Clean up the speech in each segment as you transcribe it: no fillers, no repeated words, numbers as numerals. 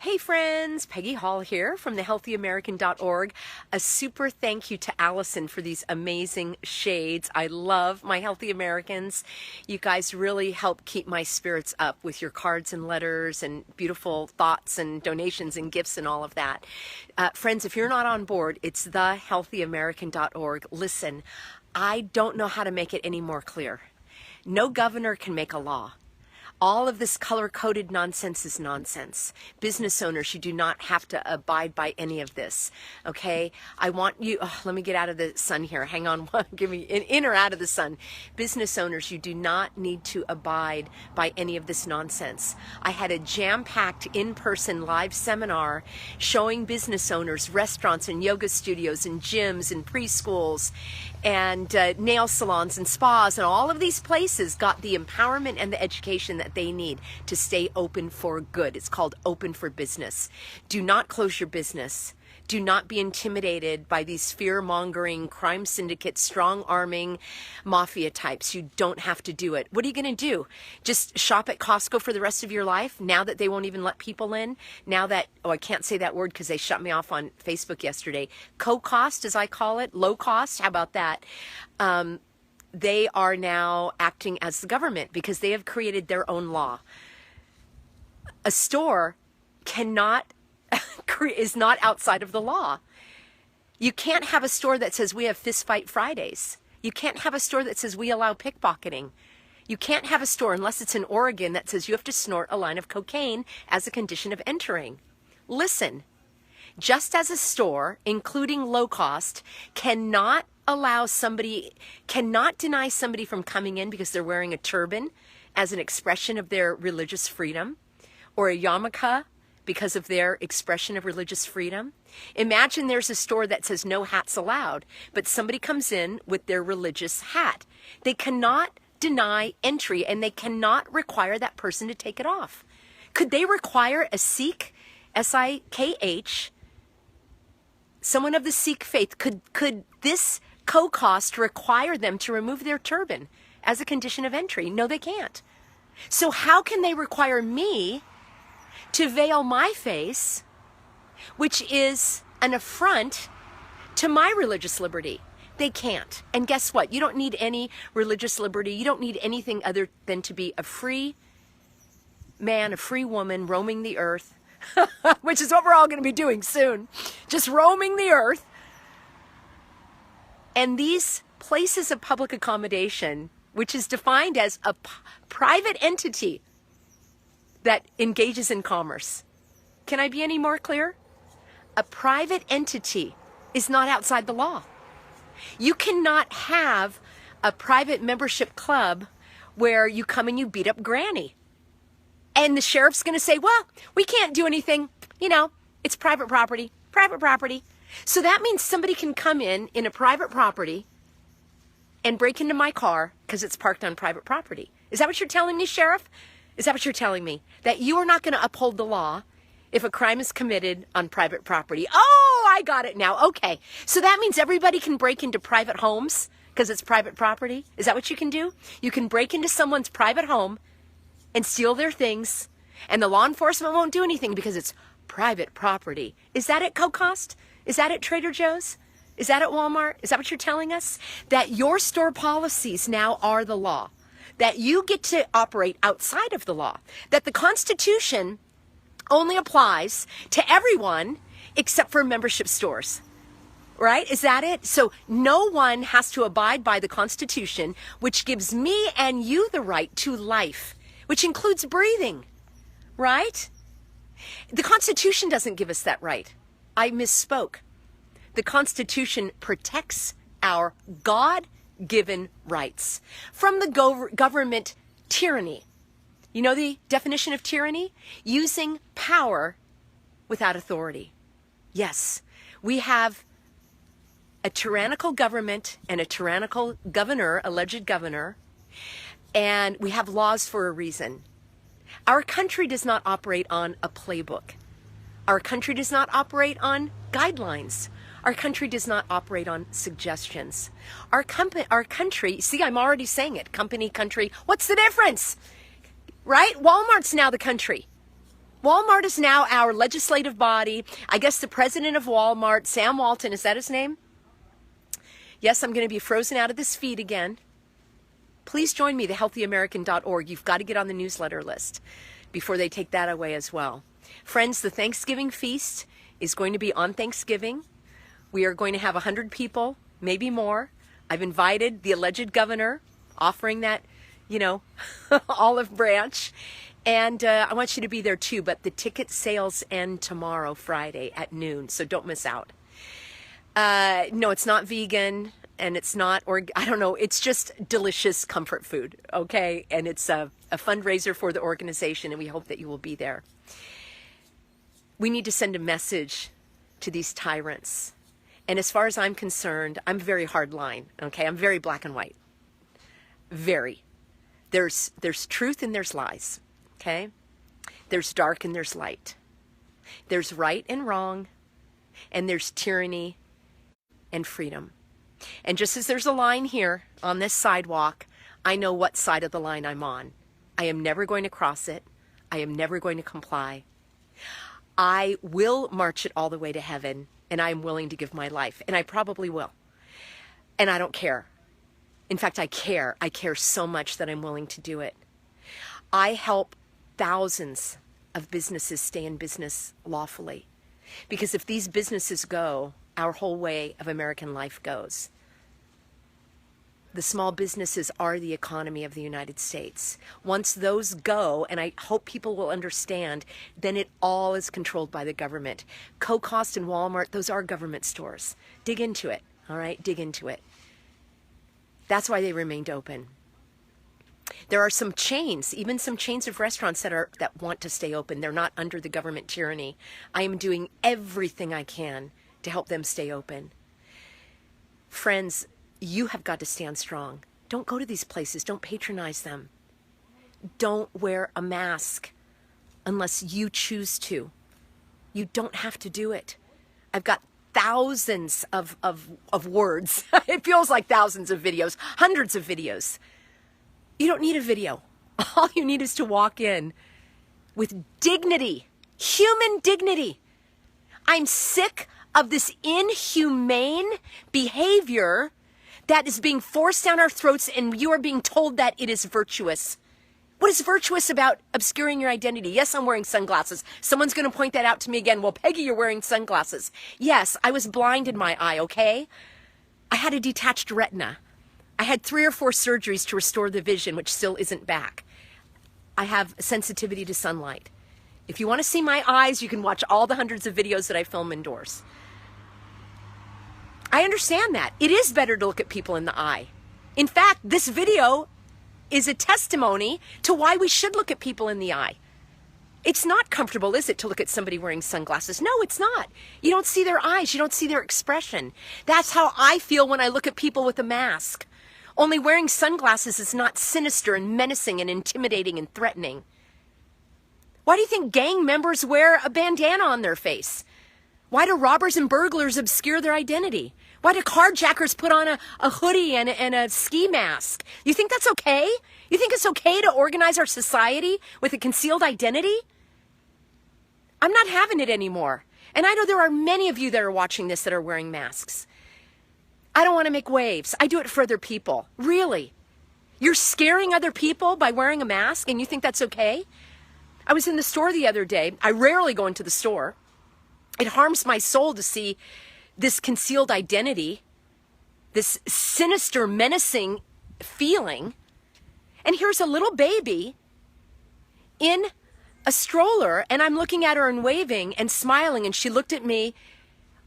Hey friends, Peggy Hall here from thehealthyamerican.org. A super thank you to Allison for these amazing shades. I love my Healthy Americans. You guys really help keep my spirits up with your cards and letters and beautiful thoughts and donations and gifts and all of that. Friends, if you're not on board, it's thehealthyamerican.org. Listen, I don't know how to make it any more clear. No governor can make a law. All of this color-coded nonsense is nonsense. Business owners, you do not have to abide by any of this, okay? I want you, let me get out of the sun here. Hang on, give me in or out of the sun. Business owners, you do not need to abide by any of this nonsense. I had a jam-packed in-person live seminar showing business owners restaurants and yoga studios and gyms and preschools and nail salons and spas, and all of these places got the empowerment and the education that they need to stay open for good. It's called Open for Business. Do not close your business. Do not be intimidated by these fear-mongering crime syndicates, strong-arming mafia types. You don't have to do it. What are you going to do? Just shop at Costco for the rest of your life now that they won't even let people in? Now that, I can't say that word because they shut me off on Facebook yesterday. Co-cost, as I call it, low cost, how about that? They are now acting as the government because they have created their own law. A store is not outside of the law. You can't have a store that says we have Fist Fight Fridays. You can't have a store that says we allow pickpocketing. You can't have a store, unless it's in Oregon, that says you have to snort a line of cocaine as a condition of entering. Listen, just as a store, including low cost, cannot deny somebody from coming in because they're wearing a turban as an expression of their religious freedom, or a yarmulke because of their expression of religious freedom. Imagine there's a store that says no hats allowed, but somebody comes in with their religious hat. They cannot deny entry, and they cannot require that person to take it off. Could they require a Sikh, S-I-K-H, someone of the Sikh faith, could this co-cost require them to remove their turban as a condition of entry? No, they can't. So how can they require me to veil my face, which is an affront to my religious liberty? They can't. And guess what? You don't need any religious liberty. You don't need anything other than to be a free man, a free woman roaming the earth, which is what we're all going to be doing soon. Just roaming the earth. And these places of public accommodation, which is defined as a private entity that engages in commerce. Can I be any more clear? A private entity is not outside the law. You cannot have a private membership club where you come and you beat up Granny. And the sheriff's going to say, well, we can't do anything. You know, it's private property, private property. So that means somebody can come in a private property and break into my car because it's parked on private property. Is that what you're telling me, Sheriff? Is that what you're telling me? That you are not going to uphold the law if a crime is committed on private property? Oh, I got it now. Okay. So that means everybody can break into private homes because it's private property? Is that what you can do? You can break into someone's private home and steal their things, and the law enforcement won't do anything because it's private property. Is that at co-cost? Is that at Trader Joe's? Is that at Walmart? Is that what you're telling us? That your store policies now are the law. That you get to operate outside of the law. That the Constitution only applies to everyone except for membership stores. Right? Is that it? So no one has to abide by the Constitution, which gives me and you the right to life, which includes breathing. Right? The Constitution doesn't give us that right. I misspoke. The Constitution protects our God-given rights from the government tyranny. You know the definition of tyranny? Using power without authority. Yes, we have a tyrannical government and a tyrannical governor, alleged governor, and we have laws for a reason. Our country does not operate on a playbook. Our country does not operate on guidelines. Our country does not operate on suggestions. Our country, see, I'm already saying it, company, country, what's the difference? Right? Walmart's now the country. Walmart is now our legislative body. I guess the president of Walmart, Sam Walton, is that his name? Yes, I'm going to be frozen out of this feed again. Please join me, thehealthyamerican.org. You've got to get on the newsletter list before they take that away as well. Friends, the Thanksgiving feast is going to be on Thanksgiving. We are going to have 100 people, maybe more. I've invited the alleged governor, offering that, olive branch. And I want you to be there too, but the ticket sales end tomorrow, Friday at noon, so don't miss out. No, it's not vegan, and it's not, I don't know, it's just delicious comfort food, okay? And it's a fundraiser for the organization, and we hope that you will be there. We need to send a message to these tyrants. And as far as I'm concerned, I'm very hard line, okay? I'm very black and white. Very. There's truth and there's lies, okay? There's dark and there's light. There's right and wrong, and there's tyranny and freedom. And just as there's a line here on this sidewalk, I know what side of the line I'm on. I am never going to cross it. I am never going to comply. I will march it all the way to heaven, and I am willing to give my life, and I probably will. And I don't care. In fact, I care. I care so much that I'm willing to do it. I help thousands of businesses stay in business lawfully. Because if these businesses go, our whole way of American life goes. The small businesses are the economy of the United States. Once those go, and I hope people will understand, then it all is controlled by the government. Co-Cost and Walmart, those are government stores. Dig into it, all right? Dig into it. That's why they remained open. There are some chains, even some chains of restaurants that want to stay open. They're not under the government tyranny. I am doing everything I can to help them stay open. Friends, you have got to stand strong. Don't go to these places. Don't patronize them. Don't wear a mask unless you choose to. You don't have to do it. I've got thousands of words. It feels like thousands of videos, hundreds of videos. You don't need a video. All you need is to walk in with dignity, human dignity. I'm sick of this inhumane behavior that is being forced down our throats, and you are being told that it is virtuous. What is virtuous about obscuring your identity? Yes, I'm wearing sunglasses. Someone's going to point that out to me again. Well, Peggy, you're wearing sunglasses. Yes, I was blind in my eye, okay? I had a detached retina. I had 3 or 4 surgeries to restore the vision, which still isn't back. I have sensitivity to sunlight. If you want to see my eyes, you can watch all the hundreds of videos that I film indoors. I understand that. It is better to look at people in the eye. In fact, this video is a testimony to why we should look at people in the eye. It's not comfortable, is it, to look at somebody wearing sunglasses? No, it's not. You don't see their eyes. You don't see their expression. That's how I feel when I look at people with a mask. Only wearing sunglasses is not sinister and menacing and intimidating and threatening. Why do you think gang members wear a bandana on their face? Why do robbers and burglars obscure their identity? Why do carjackers put on a hoodie and a ski mask? You think that's okay? You think it's okay to organize our society with a concealed identity? I'm not having it anymore. And I know there are many of you that are watching this that are wearing masks. I don't want to make waves. I do it for other people. Really? You're scaring other people by wearing a mask and you think that's okay? I was in the store the other day. I rarely go into the store. It harms my soul to see this concealed identity, this sinister, menacing feeling. And here's a little baby in a stroller, and I'm looking at her and waving and smiling, and she looked at me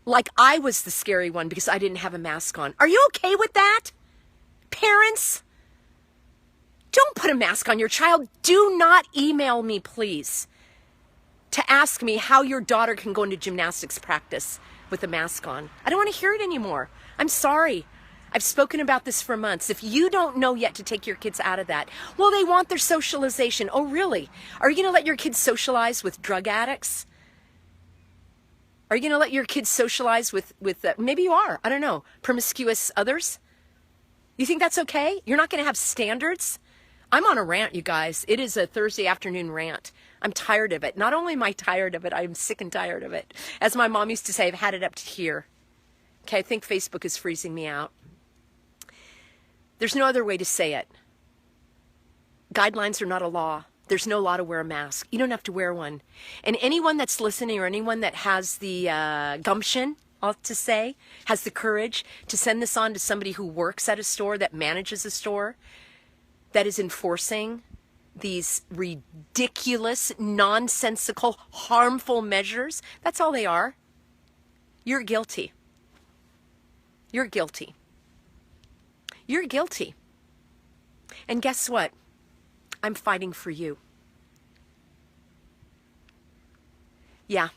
like I was the scary one because I didn't have a mask on. Are you okay with that? Parents, don't put a mask on your child. Do not email me, please, to ask me how your daughter can go into gymnastics practice with a mask on. I don't want to hear it anymore. I'm sorry. I've spoken about this for months. If you don't know yet to take your kids out of that, well, they want their socialization. Oh, really? Are you going to let your kids socialize with drug addicts? Are you going to let your kids socialize with maybe you are, I don't know, promiscuous others? You think that's okay? You're not going to have standards? I'm on a rant, you guys. It is a Thursday afternoon rant. I'm tired of it. Not only am I tired of it, I'm sick and tired of it. As my mom used to say, I've had it up to here. Okay, I think Facebook is freezing me out. There's no other way to say it. Guidelines are not a law. There's no law to wear a mask. You don't have to wear one. And anyone that's listening or anyone that has the gumption, I'll to say, has the courage to send this on to somebody who works at a store, that manages a store, that is enforcing these ridiculous, nonsensical, harmful measures, that's all they are. You're guilty. You're guilty. You're guilty. And guess what? I'm fighting for you. Yeah,